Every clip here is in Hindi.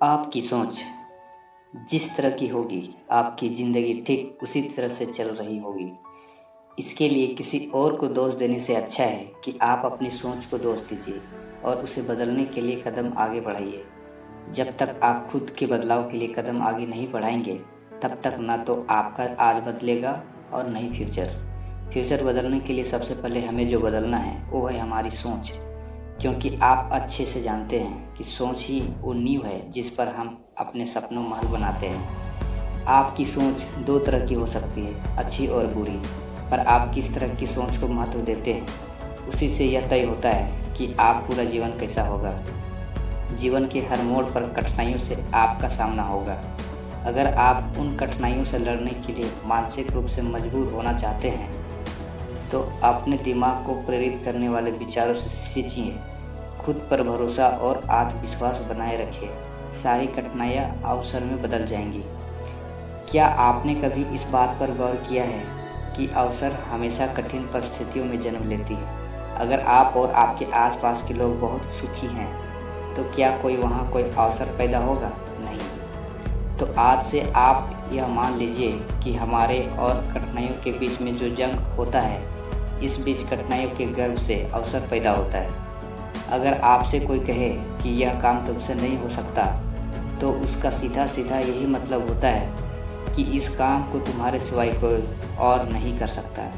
आपकी सोच जिस तरह की होगी, आपकी ज़िंदगी ठीक उसी तरह से चल रही होगी। इसके लिए किसी और को दोष देने से अच्छा है कि आप अपनी सोच को दोष दीजिए और उसे बदलने के लिए कदम आगे बढ़ाइए। जब तक आप खुद के बदलाव के लिए कदम आगे नहीं बढ़ाएंगे, तब तक ना तो आपका आज बदलेगा और ना ही फ्यूचर। फ्यूचर बदलने के लिए सबसे पहले हमें जो बदलना है वो है हमारी सोच, क्योंकि आप अच्छे से जानते हैं कि सोच ही वो नींव है जिस पर हम अपने सपनों महल बनाते हैं। आपकी सोच दो तरह की हो सकती है, अच्छी और बुरी, पर आप किस तरह की सोच को महत्व देते हैं उसी से यह तय होता है कि आप पूरा जीवन कैसा होगा। जीवन के हर मोड़ पर कठिनाइयों से आपका सामना होगा। अगर आप उन कठिनाइयों से लड़ने के लिए मानसिक रूप से मजबूर होना चाहते हैं तो अपने दिमाग को प्रेरित करने वाले विचारों से सींचिए, खुद पर भरोसा और आत्मविश्वास बनाए रखिए। सारी कठिनाइयाँ अवसर में बदल जाएंगी। क्या आपने कभी इस बात पर गौर किया है कि अवसर हमेशा कठिन परिस्थितियों में जन्म लेती है? अगर आप और आपके आसपास के लोग बहुत सुखी हैं, तो क्या वहाँ कोई अवसर पैदा होगा? नहीं। तो आज से आप यह मान लीजिए कि हमारे और कठिनाइयों के बीच में जो जंग होता है, इस बीच कठिनाइयों के गर्भ से अवसर पैदा होता है। अगर आपसे कोई कहे कि यह काम तुमसे नहीं हो सकता, तो उसका सीधा सीधा यही मतलब होता है कि इस काम को तुम्हारे सिवाय कोई और नहीं कर सकता।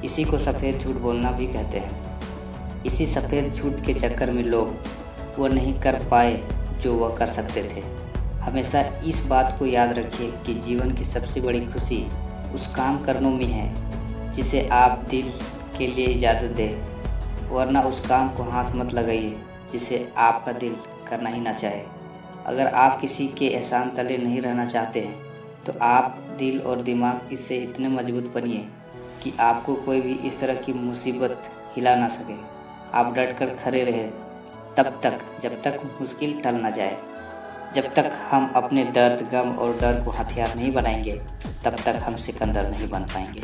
इसी को सफ़ेद झूठ बोलना भी कहते हैं। इसी सफ़ेद झूठ के चक्कर में लोग वो नहीं कर पाए जो वह कर सकते थे। हमेशा इस बात को याद रखिए कि जीवन की सबसे बड़ी खुशी उस काम करने में है जिसे आप दिल के लिए इजाज़त दें, वरना उस काम को हाथ मत लगाइए जिसे आपका दिल करना ही ना चाहे। अगर आप किसी के एहसान तले नहीं रहना चाहते हैं, तो आप दिल और दिमाग इससे इतने मजबूत बनिए कि आपको कोई भी इस तरह की मुसीबत हिला ना सके। आप डट कर खड़े रहे तब तक जब तक मुश्किल टल ना जाए। जब तक हम अपने दर्द, गम और डर को हथियार नहीं बनाएंगे, तब तक हम सिकंदर नहीं बन पाएंगे।